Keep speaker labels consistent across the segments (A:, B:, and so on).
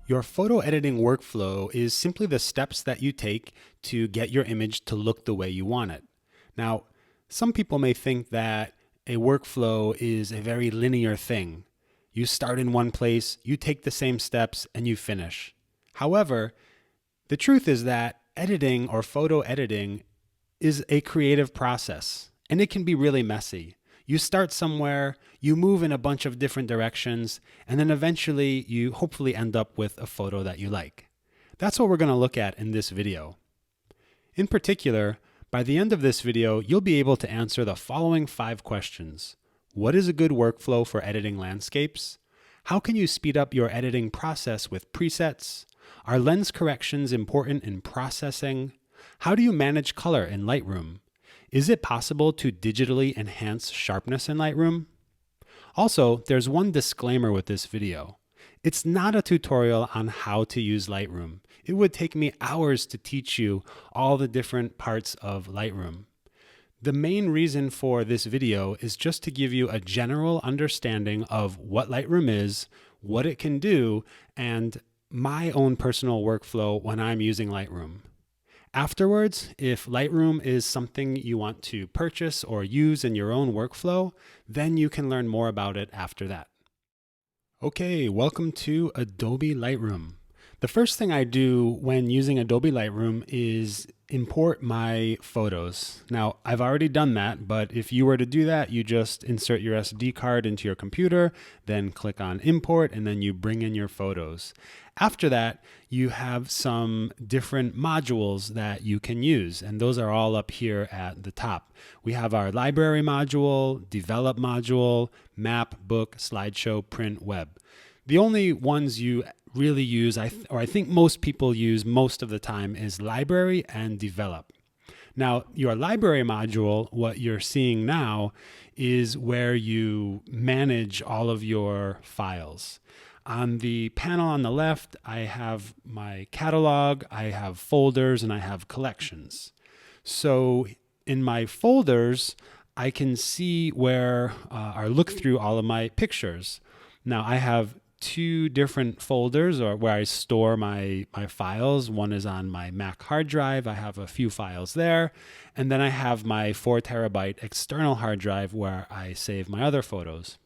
A: Your photo editing workflow is simply the steps that you take to get your image to look the way you want it. Now, some people may think that a workflow is a very linear thing. You start in one place, you take the same steps, and you finish. However, the truth is that editing or photo editing is a creative process, and it can be really messy. You start somewhere, you move in a bunch of different directions, and then eventually you hopefully end up with a photo that you like. That's what we're going to look at in this video. In particular, by the end of this video, you'll be able to answer the following 5 questions. What is a good workflow for editing landscapes? How can you speed up your editing process with presets? Are lens corrections important in processing? How do you manage color in Lightroom? Is it possible to digitally enhance sharpness in Lightroom? Also, there's one disclaimer with this video. It's not a tutorial on how to use Lightroom. It would take me hours to teach you all the different parts of Lightroom. The main reason for this video is just to give you a general understanding of what Lightroom is, what it can do, and my own personal workflow when I'm using Lightroom. Afterwards, if Lightroom is something you want to purchase or use in your own workflow, then you can learn more about it after that. Okay, welcome to Adobe Lightroom. The first thing I do when using Adobe Lightroom is import my photos. Now, I've already done that, but if you were to do that, you just insert your SD card into your computer, then click on import, and then you bring in your photos. After that, you have some different modules that you can use, and those are all up here at the top. We have our library module, develop module, map, book, slideshow, print, web. The only ones you really use, I think most people use most of the time, is library and develop. Now, your library module, what you're seeing now, is where you manage all of your files. On the panel on the left, I have my catalog, I have folders, and I have collections. So in my folders, I can see where or look through all of my pictures. Now, I have 2 different folders or where I store my files. One is on my Mac hard drive. I have a few files there. And then I have my 4 terabyte external hard drive where I save my other photos.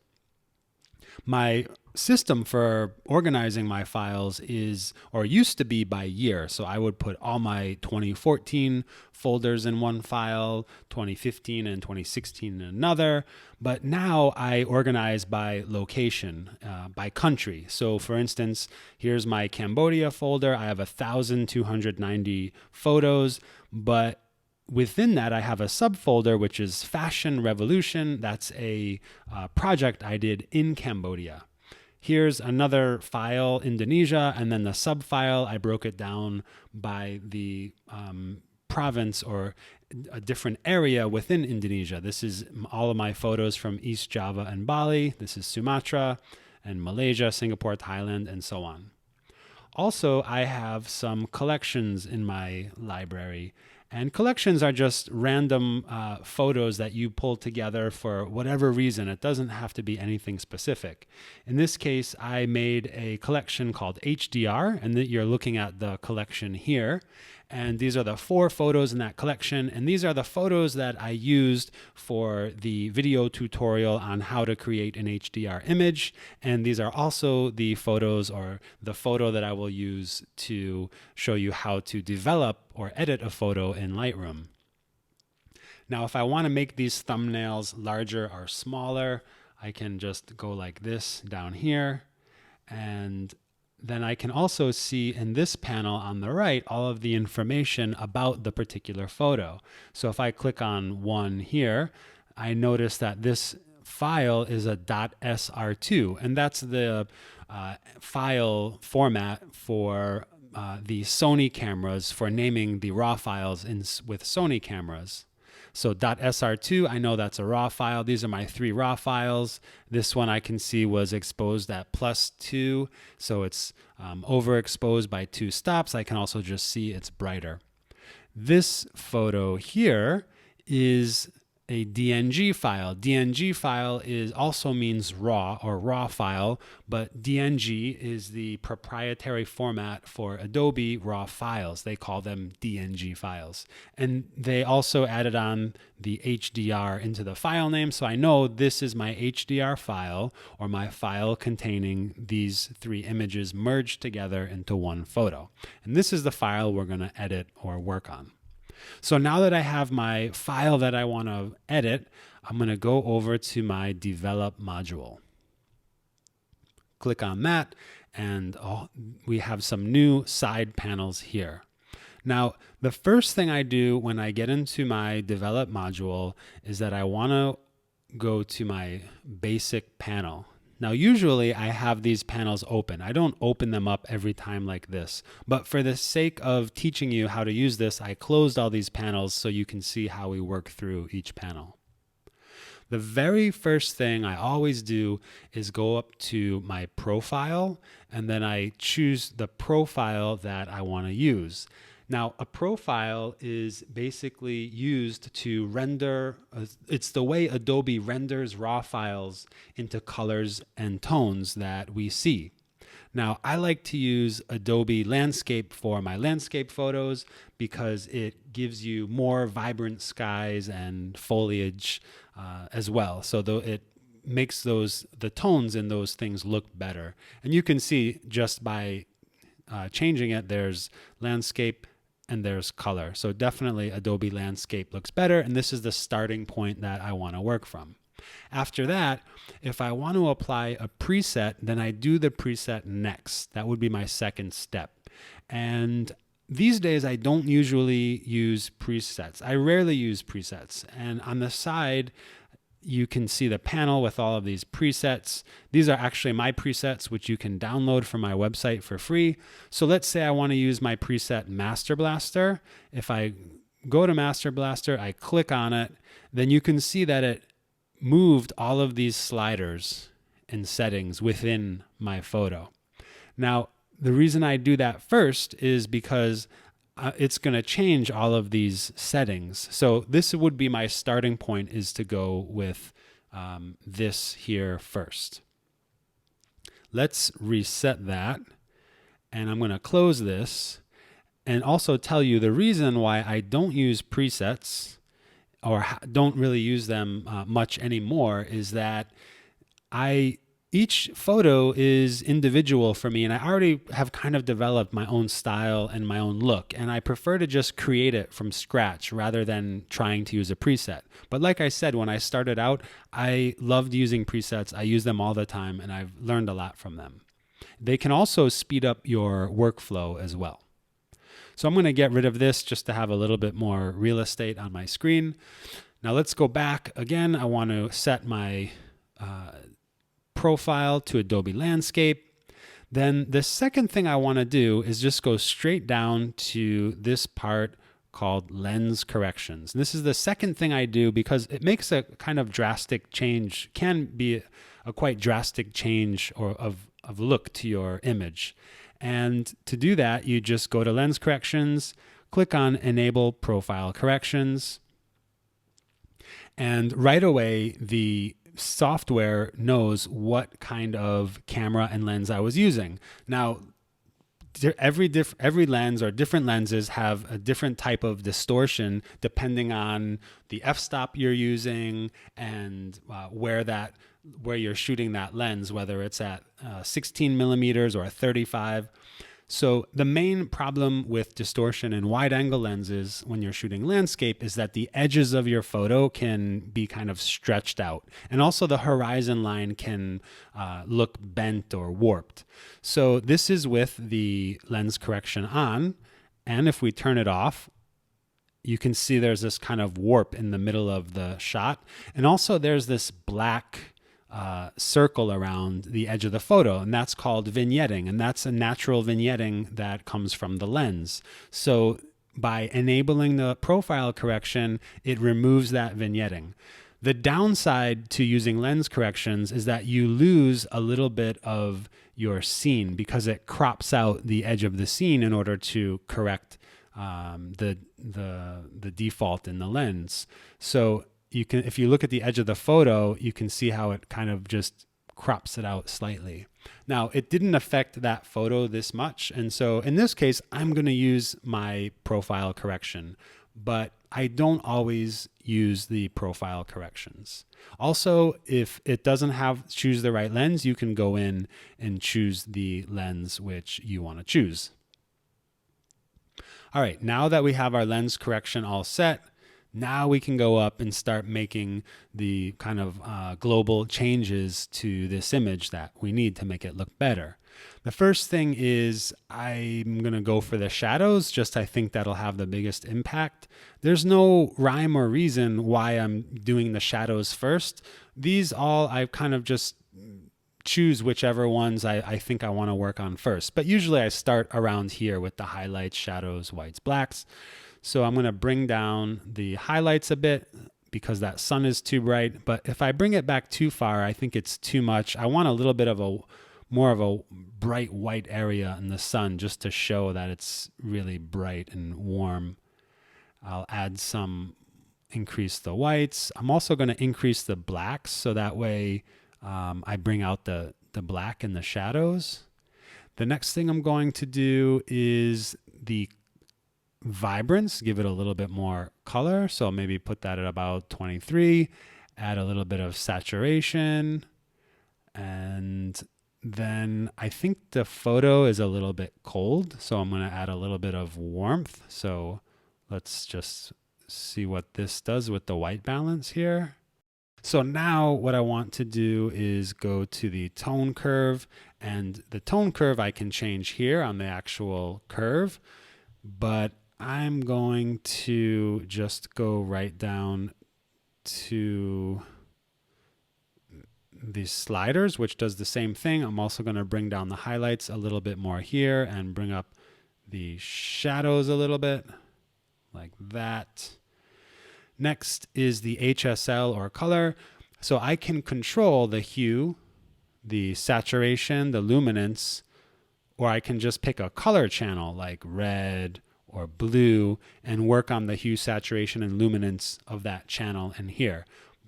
A: My system for organizing my files is, or used to be, by year. So I would put all my 2014 folders in one file, 2015 and 2016 in another. But now I organize by location, by country. So for instance, here's my Cambodia folder. I have 1,290 photos, but within that, I have a subfolder, which is Fashion Revolution. That's a project I did in Cambodia. Here's another file, Indonesia, and then the subfile, I broke it down by the province or a different area within Indonesia. This is all of my photos from East Java and Bali. This is Sumatra and Malaysia, Singapore, Thailand, and so on. Also, I have some collections in my library. And collections are just random photos that you pull together for whatever reason. It doesn't have to be anything specific. In this case, I made a collection called HDR, and you're looking at the collection here. And these are the 4 photos in that collection. And these are the photos that I used for the video tutorial on how to create an HDR image. And these are also the photos, or the photo that I will use to show you how to develop or edit a photo in Lightroom. Now, if I want to make these thumbnails larger or smaller, I can just go like this down here. And then I can also see in this panel on the right all of the information about the particular photo. So if I click on one here, I notice that this file is a .sr2, and that's the file format for the Sony cameras, for naming the RAW files with Sony cameras. So .sr2, I know that's a RAW file. These are my 3 RAW files. This one I can see was exposed at +2, so it's overexposed by 2 stops. I can also just see it's brighter. This photo here is a DNG file. DNG file also means raw or raw file, but DNG is the proprietary format for Adobe raw files. They call them DNG files. And they also added on the HDR into the file name, so I know this is my HDR file, or my file containing these 3 images merged together into one photo. And this is the file we're going to edit or work on. So now that I have my file that I want to edit, I'm going to go over to my develop module. Click on that, and we have some new side panels here. Now, the first thing I do when I get into my develop module is that I want to go to my basic panel. Now, usually I have these panels open. I don't open them up every time like this, but for the sake of teaching you how to use this, I closed all these panels so you can see how we work through each panel. The very first thing I always do is go up to my profile, and then I choose the profile that I want to use. Now, a profile is basically used to render, it's the way Adobe renders raw files into colors and tones that we see. Now, I like to use Adobe Landscape for my landscape photos because it gives you more vibrant skies and foliage as well. So it makes the tones in those things look better. And you can see just by changing it, there's landscape and there's color. So definitely Adobe Landscape looks better, and this is the starting point that I want to work from. After that, if I want to apply a preset, then I do the preset next. That would be my second step. And these days I don't usually use presets. I rarely use presets. And on the side, you can see the panel with all of these presets. These are actually my presets, which you can download from my website for free. So let's say I want to use my preset Master Blaster. If I go to Master Blaster, I click on it, then you can see that it moved all of these sliders and settings within my photo. Now, the reason I do that first is because it's going to change all of these settings. So this would be my starting point, is to go with this here first. Let's reset that. And I'm going to close this and also tell you the reason why I don't use presets or don't really use them much anymore is that each photo is individual for me, and I already have kind of developed my own style and my own look, and I prefer to just create it from scratch rather than trying to use a preset. But like I said, when I started out, I loved using presets. I use them all the time, and I've learned a lot from them. They can also speed up your workflow as well. So I'm going to get rid of this just to have a little bit more real estate on my screen. Now let's go back again. I want to set my profile to Adobe Landscape. Then the second thing I want to do is just go straight down to this part called lens corrections. And this is the second thing I do because it makes a kind of drastic change, can be a quite drastic change of look to your image. And to do that, you just go to lens corrections, click on enable profile corrections, and right away the software knows what kind of camera and lens I was using. Now, every lens or different lenses have a different type of distortion depending on the f-stop you're using and where you're shooting that lens, whether it's at 16 millimeters or 35. So the main problem with distortion in wide-angle lenses when you're shooting landscape is that the edges of your photo can be kind of stretched out. And also the horizon line can look bent or warped. So this is with the lens correction on. And if we turn it off, you can see there's this kind of warp in the middle of the shot. And also there's this black circle around the edge of the photo, and that's called vignetting, and that's a natural vignetting that comes from the lens. So by enabling the profile correction, it removes that vignetting. The downside to using lens corrections is that you lose a little bit of your scene because it crops out the edge of the scene in order to correct the default in the lens. So if you look at the edge of the photo, you can see how it kind of just crops it out slightly. Now, it didn't affect that photo this much. And so in this case, I'm going to use my profile correction, but I don't always use the profile corrections. Also, if it doesn't choose the right lens, you can go in and choose the lens which you want to choose. All right, now that we have our lens correction all set, now we can go up and start making the kind of global changes to this image that we need to make it look better. The first thing is I'm going to go for the shadows. I think that'll have the biggest impact. There's no rhyme or reason why I'm doing the shadows first. These all I kind of just choose whichever ones I think I want to work on first. But usually I start around here with the highlights, shadows, whites, blacks. So I'm going to bring down the highlights a bit because that sun is too bright. But if I bring it back too far, I think it's too much. I want a little bit of more of a bright white area in the sun just to show that it's really bright and warm. I'll increase the whites. I'm also going to increase the blacks so that way I bring out the black in the shadows. The next thing I'm going to do is the vibrance, give it a little bit more color. So maybe put that at about 23, add a little bit of saturation. And then I think the photo is a little bit cold. So I'm going to add a little bit of warmth. So let's just see what this does with the white balance here. So now what I want to do is go to the tone curve, and the tone curve I can change here on the actual curve, but I'm going to just go right down to these sliders, which does the same thing. I'm also going to bring down the highlights a little bit more here and bring up the shadows a little bit like that. Next is the HSL or color. So I can control the hue, the saturation, the luminance, or I can just pick a color channel like red or blue and work on the hue, saturation, and luminance of that channel in here.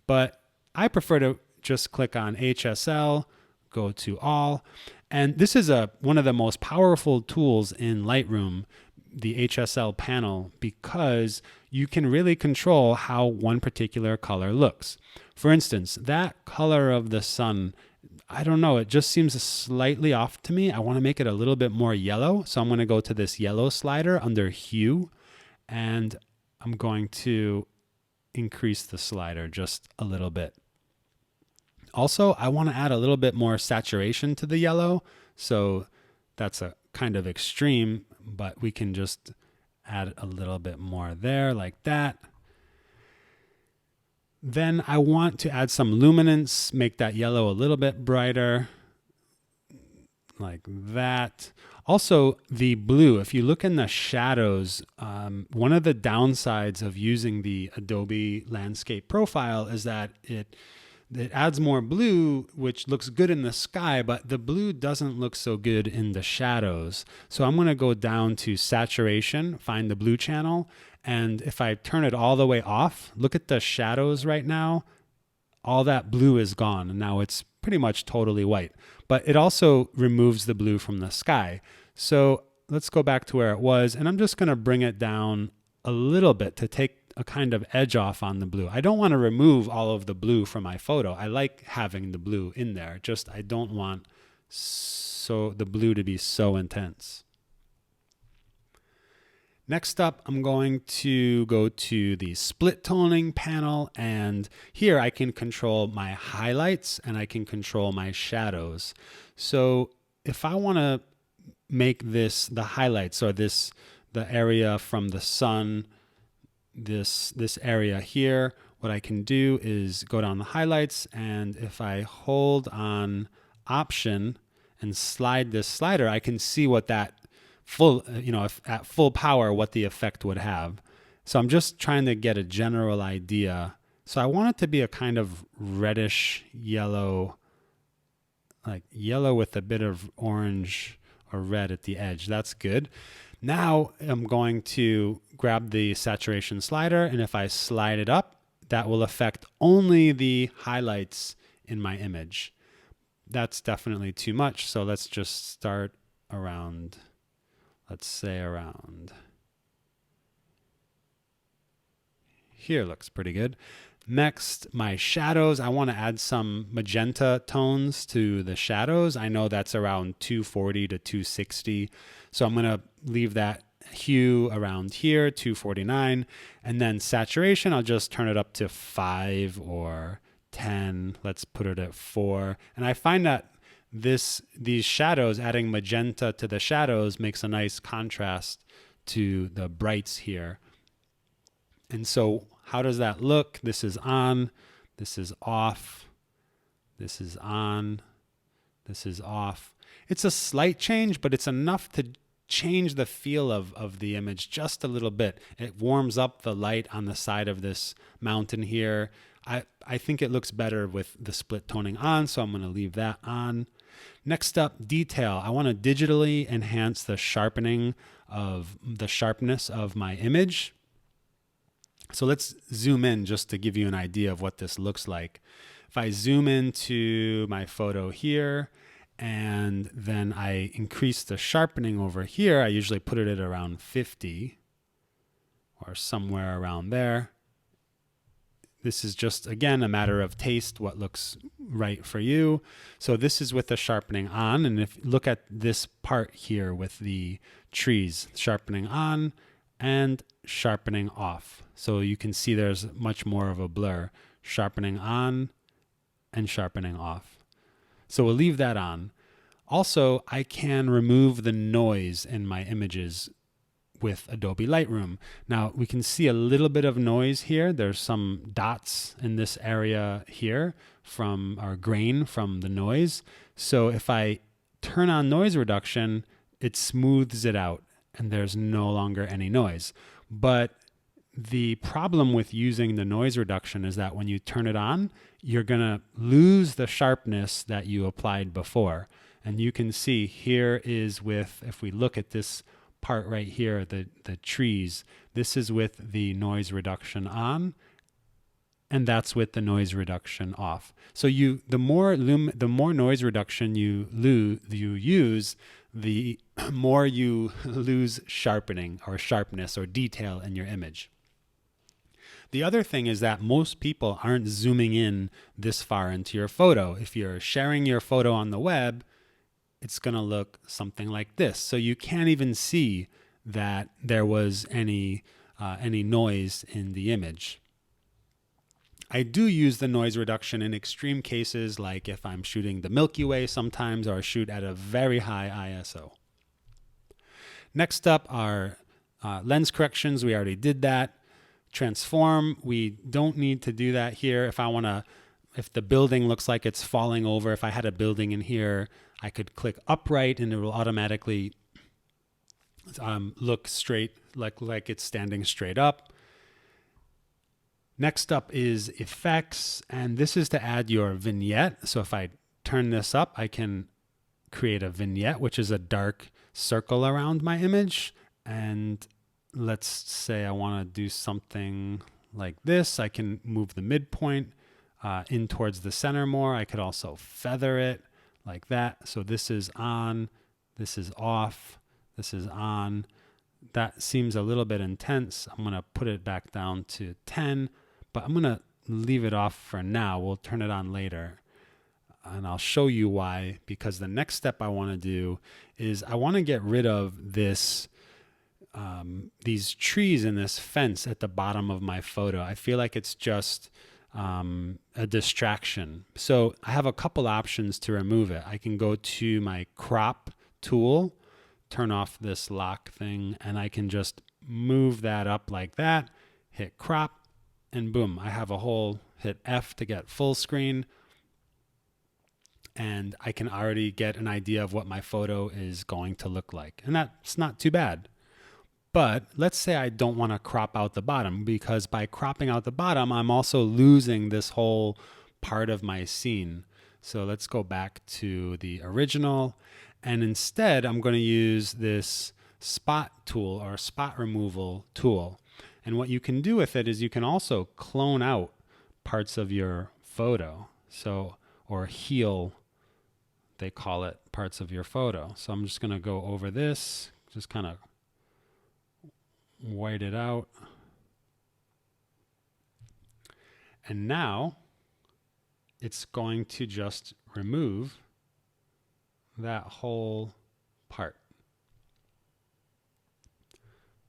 A: But I prefer to just click on HSL, go to all. And this is one of the most powerful tools in Lightroom, the HSL panel, because you can really control how one particular color looks. For instance, that color of the sun, I don't know, it just seems slightly off to me. I want to make it a little bit more yellow. So I'm going to go to this yellow slider under hue, and I'm going to increase the slider just a little bit. Also, I want to add a little bit more saturation to the yellow. So that's a kind of extreme, but we can just add a little bit more there like that. Then I want to add some luminance, make that yellow a little bit brighter like that. Also, the blue, if you look in the shadows, one of the downsides of using the Adobe landscape profile is that it adds more blue, which looks good in the sky, but the blue doesn't look so good in the shadows. So I'm going to go down to saturation, find the blue channel, and if I turn it all the way off, look at the shadows right now, all that blue is gone, and now it's pretty much totally white. But it also removes the blue from the sky. So let's go back to where it was, and I'm just going to bring it down a little bit to take a kind of edge off on the blue. I don't want to remove all of the blue from my photo. I like having the blue in there. Just I don't want the blue to be so intense. Next up, I'm going to go to the split toning panel, and here I can control my highlights and I can control my shadows. So if I want to make this the highlights, or the area from the sun, this area here, what I can do is go down the highlights, and if I hold on Option and slide this slider, I can see what that if at full power, what the effect would have. So I'm just trying to get a general idea. So I want it to be a kind of reddish yellow, like yellow with a bit of orange or red at the edge. That's good. Now I'm going to grab the saturation slider, and if I slide it up, that will affect only the highlights in my image. That's definitely too much. So let's just start around, let's say around here. Looks pretty good. Next, my shadows. I want to add some magenta tones to the shadows. I know that's around 240 to 260. So I'm going to leave that hue around here, 249. And then saturation, I'll just turn it up to 5 or 10. Let's put it at 4. And I find that these shadows, adding magenta to the shadows, makes a nice contrast to the brights here. And so how does that look? This is on, this is off, this is on, this is off. It's a slight change, but it's enough to change the feel of the image just a little bit. It warms up the light on the side of this mountain here. I think it looks better with the split toning on, so I'm going to leave that on. Next up, detail. I want to digitally enhance the sharpening of the sharpness of my image. So let's zoom in just to give you an idea of what this looks like. If I zoom into my photo here and then I increase the sharpening over here, I usually put it at around 50 or somewhere around there. This is just, again, a matter of taste, what looks right for you. So this is with the sharpening on. And if you look at this part here with the trees, sharpening on and sharpening off. So you can see there's much more of a blur. Sharpening on and sharpening off. So we'll leave that on. Also, I can remove the noise in my images with Adobe Lightroom. Now we can see a little bit of noise here. There's some dots in this area here from our grain from the noise. So if I turn on noise reduction, it smooths it out and there's no longer any noise. But the problem with using the noise reduction is that when you turn it on, you're gonna lose the sharpness that you applied before. And you can see here is with, if we look at this part right here, the trees, this is with the noise reduction on, and that's with the noise reduction off. So the more noise reduction you use, the more you lose sharpening or sharpness or detail in your image. The other thing is that most people aren't zooming in this far into your photo. If you're sharing your photo on the web, it's going to look something like this. So you can't even see that there was any noise in the image. I do use the noise reduction in extreme cases, like if I'm shooting the Milky Way sometimes, or shoot at a very high ISO. Next up are lens corrections. We already did that. Transform, we don't need to do that here. If the building looks like it's falling over, if I had a building in here, I could click upright and it will automatically look straight, like it's standing straight up. Next up is effects, and this is to add your vignette. So if I turn this up, I can create a vignette, which is a dark circle around my image. And let's say I want to do something like this. I can move the midpoint in towards the center more. I could also feather it like that. So this is on, this is off, this is on. That seems a little bit intense. I'm going to put it back down to 10, but I'm going to leave it off for now. We'll turn it on later. And I'll show you why, because the next step I want to do is I want to get rid of this these trees and this fence at the bottom of my photo. I feel like it's just a distraction. So I have a couple options to remove it. I can go to my crop tool, turn off this lock thing, and I can just move that up like that, hit crop, and boom, I have a whole, hit F to get full screen, and I can already get an idea of what my photo is going to look like. And that's not too bad. But let's say I don't want to crop out the bottom, because by cropping out the bottom, I'm also losing this whole part of my scene. So let's go back to the original. And instead, I'm going to use this spot tool or spot removal tool. And what you can do with it is you can also clone out parts of your photo. So, or heal, they call it, parts of your photo. So I'm just going to go over this, just kind of white it out. And now it's going to just remove that whole part.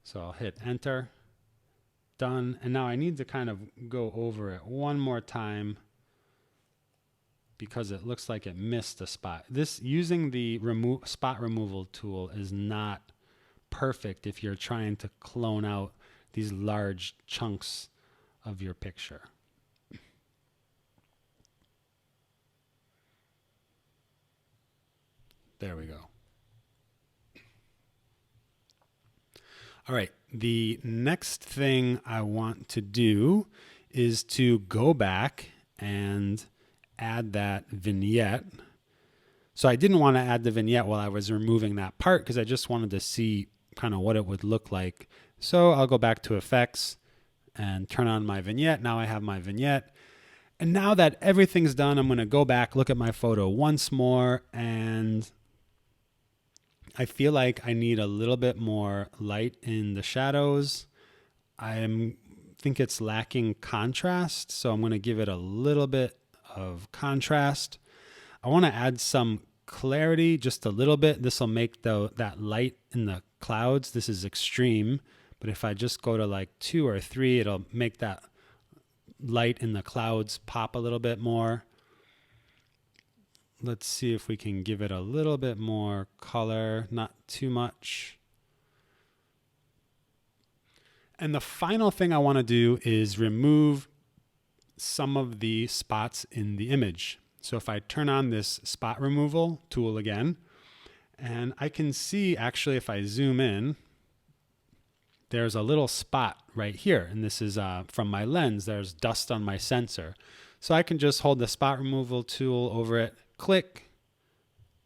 A: So I'll hit enter, done. And now I need to kind of go over it one more time because it looks like it missed a spot. This, using the spot removal tool, is not perfect if you're trying to clone out these large chunks of your picture. There we go. All right, the next thing I want to do is to go back and add that vignette. So I didn't want to add the vignette while I was removing that part because I just wanted to see kind of what it would look like. So I'll go back to effects and turn on my vignette. Now I have my vignette. And now that everything's done, I'm going to go back, look at my photo once more, and I feel like I need a little bit more light in the shadows. I think it's lacking contrast, so I'm going to give it a little bit of contrast. I want to add some clarity, just a little bit. This will make that light in the clouds. This is extreme, but if I just go to like 2 or 3, it'll make that light in the clouds pop a little bit more. Let's see if we can give it a little bit more color, not too much. And the final thing I want to do is remove some of the spots in the image. So if I turn on this spot removal tool again, and I can see actually if I zoom in, there's a little spot right here. And this is from my lens, there's dust on my sensor. So I can just hold the spot removal tool over it, click,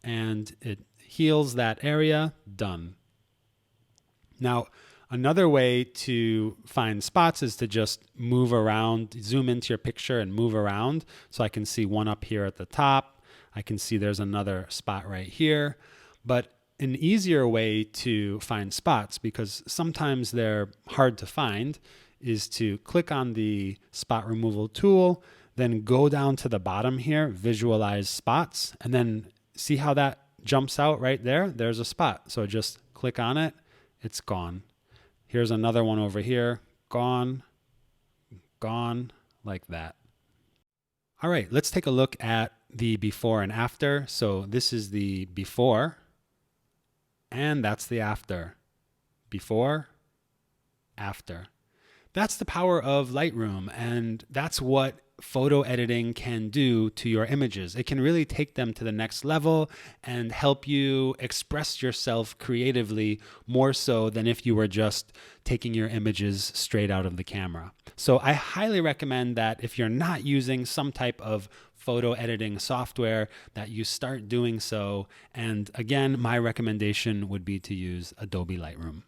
A: and it heals that area. Done. Now, another way to find spots is to just move around, zoom into your picture and move around. So I can see one up here at the top. I can see there's another spot right here. But an easier way to find spots, because sometimes they're hard to find, is to click on the spot removal tool, then go down to the bottom here, visualize spots, and then see how that jumps out right there. There's a spot. So just click on it. It's gone. Here's another one over here. Gone, gone, like that. All right, let's take a look at the before and after. So this is the before, and that's the after. Before, after. That's the power of Lightroom, and that's what photo editing can do to your images. It can really take them to the next level and help you express yourself creatively more so than if you were just taking your images straight out of the camera. So I highly recommend that if you're not using some type of photo editing software, that you start doing so. And again, my recommendation would be to use Adobe Lightroom.